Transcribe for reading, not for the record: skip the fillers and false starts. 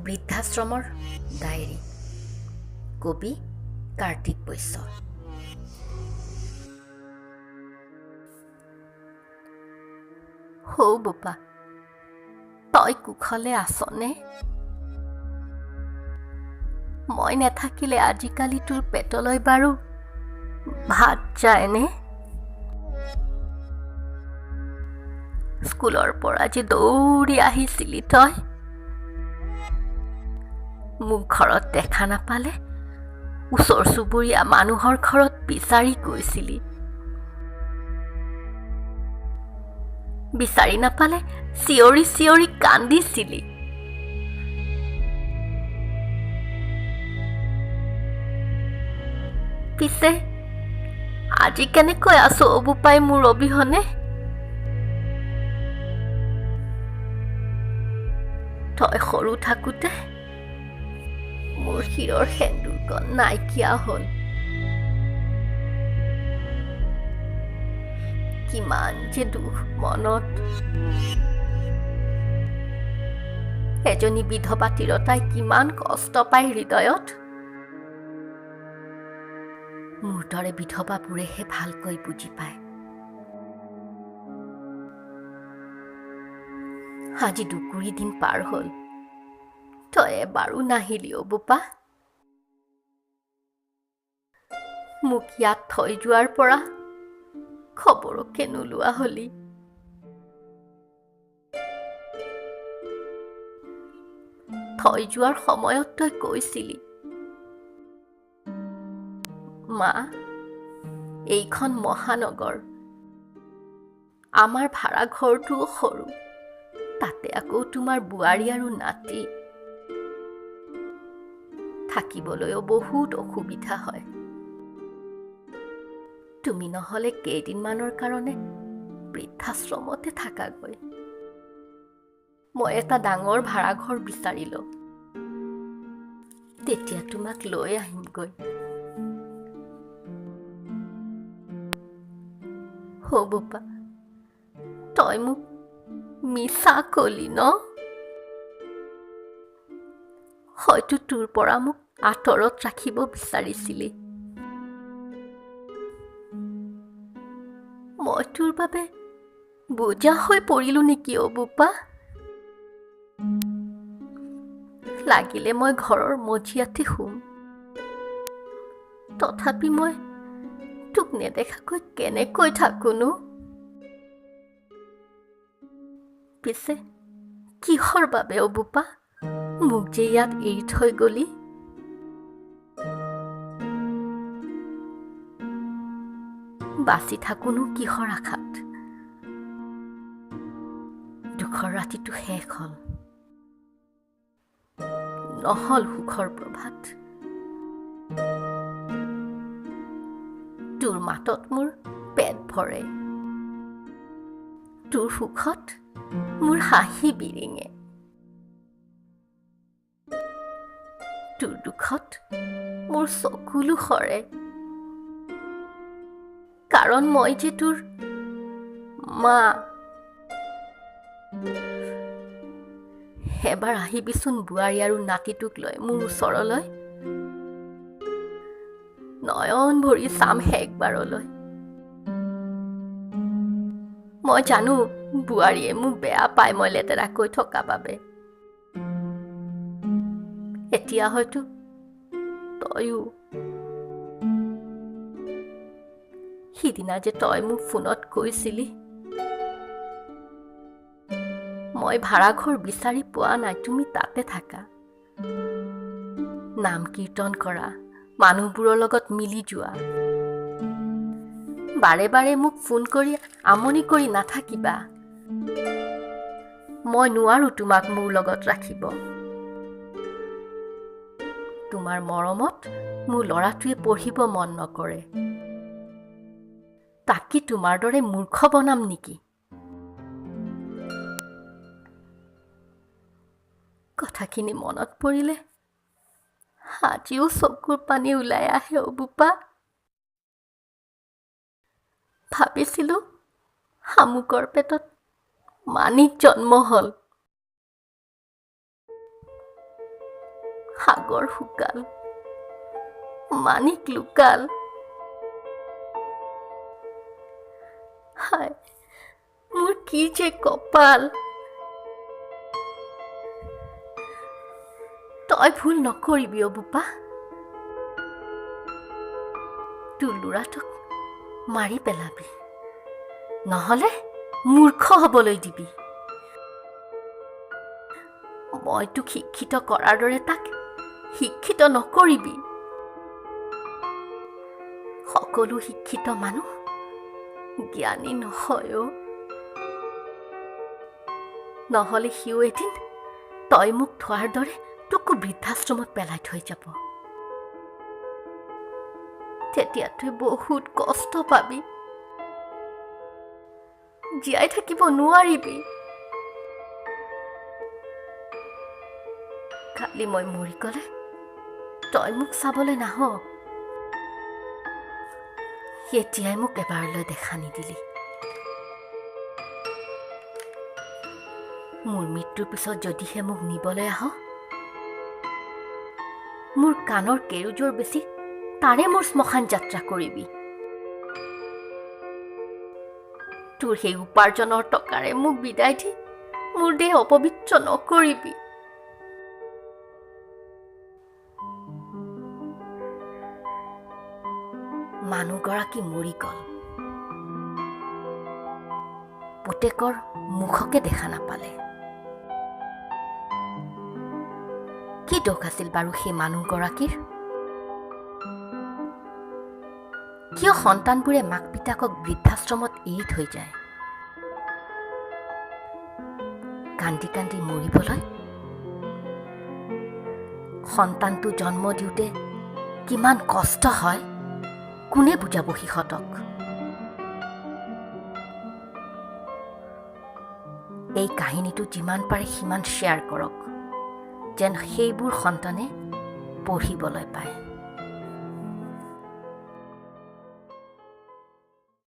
বৃদ্ধাশ্ৰমৰ diary. কবি কাৰ্তিক বৈশ্য। হৌ বোপা, তই কুশলে আছনে? মই নেথাকিলে আজিকালি তোৰ পেটলৈ বাৰু ভাত যায়নে? স্কুলৰ পৰা যে দৌৰি আহিছিলি তই, মোক ঘৰত দেখা নাপালে ওচৰ চুবুৰীয়া মানুহৰ ঘৰত বিচাৰি গৈছিলি। বিচাৰি নাপালে চিঞৰি চিঞৰি কান্দিছিলি। পিছে আজি কেনেকৈ আছো বোপাই মোৰ অবিহনে? তই সৰু থাকোঁতে মোৰ শিৰৰ সেন্দুৰকণ নাইকিয়া হ'ল। কিমান যে দুখ মনত। এজনী বিধৱা তিৰোতাই কিমান কষ্ট পায় হৃদয়ত। মোৰ দৰে বিধৱাবোৰেহে ভালকৈ বুজি পায়। আজি দুকুৰি দিন পাৰ হ'ল, তই এবাৰো নাহিলি অ বোপা। মোক ইয়াত থৈ যোৱাৰ পৰা খবৰকে নোলোৱা হলি। থৈ যোৱাৰ সময়ত তই কৈছিলি, মা, এইখন মহানগৰ, আমাৰ ভাড়া ঘৰটোও সৰু, তাতে আকৌ তোমাৰ বোৱাৰী আৰু নাতি, থাকিবলৈও বহুত অসুবিধা হয়। তুমি নহ'লে কেইদিনমানৰ কাৰণে বৃদ্ধাশ্ৰমতে থাকাগৈ। মই এটা ডাঙৰ ভাড়াঘৰ বিচাৰিলোঁ, তেতিয়া তোমাক লৈ আহিমগৈ। হৌ বোপা, তই মোক মিছা কলি ন? হয়তো তোৰ পৰা মোক আঁতৰত ৰাখিব বিচাৰিছিলি। মই তোৰ বাবে বোজা হৈ পৰিলো নেকি অ বোপা? লাগিলে মই ঘৰৰ মজিয়াতে শুম, তথাপি মই তোক নেদেখাকৈ কেনেকৈ থাকোনো? পিছে কিহৰ বাবে অ বোপা মোক যে ইয়াত এৰি থৈ গলি? বাচি থাকোনো কিহৰ আশাত? দুখৰ ৰাতিটো শেষ হ'ল, নহল সুখৰ প্ৰভাত। তোৰ মাতত মোৰ পেট ভৰে, তোৰ সুখত মোৰ হাঁহি বিৰিঙে, তোৰ দুখত মোৰ চকুলো সৰে, কাৰণ মই যে তোৰ মা। এবাৰ আহিবিচোন বোৱাৰী আৰু নাতিটোক লৈ মোৰ ওচৰলৈ। নয়ন ভৰি চাম শেষবাৰলৈ। মই জানো বোৱাৰীয়ে মোক বেয়া পায় মই লেতেৰাকৈ থকা বাবে। এতিয়া হয়তো তয়ো। সিদিনা যে তই মোক ফোনত কৈছিলি, মই ভাড়াঘৰ বিচাৰি পোৱা নাই, তুমি তাতে থাকা, নাম কীৰ্তন কৰা, মানুহবোৰৰ লগত মিলি যোৱা। বাৰে বাৰে মোক ফোন কৰি আমনি কৰি নাথাকিবা। মই নোৱাৰো তোমাক মোৰ লগত ৰাখিব। তোমাৰ মৰমত মোৰ ল'ৰাটোৱে পঢ়িব মন নকৰে, তাক কি তোমাৰ দৰে মূৰ্খ বনাম নেকি? কথাখিনি মনত পৰিলে আজিও চকুৰ পানী ওলাই আহে অ বোপা। ভাবিছিলো শামুকৰ পেটত মানিক জন্ম হ'ল, সাগৰ শুকাল, মানিক লুকাল। হায়, মোৰ কি যে কপাল। তই ভুল নকৰিবি অ' বোপা। তোৰ ল'ৰাটোক মাৰি পেলাবি, নহ'লে মূৰ্খ হ'বলৈ দিবি। মই তোক শিক্ষিত কৰাৰ দৰে তাক শিক্ষিত নকৰিবি। সকলো শিক্ষিত মানুহ জ্ঞানী নহয় অ'। নহ'লে সিও এদিন তই মোক থোৱাৰ দৰে তোকো বৃদ্ধাশ্ৰমত পেলাই থৈ যাব। তেতিয়া তই বহুত কষ্ট পাবি, জীয়াই থাকিব নোৱাৰিবি। খালি মই মৰি গ'লে তই মোক চাবলৈ নাহ। এতিয়াই মোক এবাৰলৈ দেখা নিদিলি। মোৰ মৃত্যুৰ পিছত যদিহে মোক নিবলৈ আহ, মোৰ কাণৰ কেৰুযোৰ বেছি তাৰে মোৰ শ্মশান যাত্ৰা কৰিবি। তোৰ সেই উপাৰ্জনৰ টকাৰে মোক বিদায় দি মোৰ দেহ অপবিত্ৰ নকৰিবি। মানুহগৰাকী মৰি গ'ল, পুতেকৰ মুখকে দেখা নাপালে। কি দোষ আছিল বাৰু সেই মানুহগৰাকীৰ? কিয় সন্তানবোৰে মাক পিতাকক বৃদ্ধাশ্ৰমত এৰি থৈ যায়? কান্দি কান্দি মৰিবলৈ? সন্তানটো জন্ম দিওঁতে কিমান কষ্ট হয় কোনে বুজাব সিহঁতক? এই কাহিনীটো যিমান পাৰে সিমান শ্বেয়াৰ কৰক, যেন সেইবোৰ সন্তানে পঢ়িবলৈ পায়।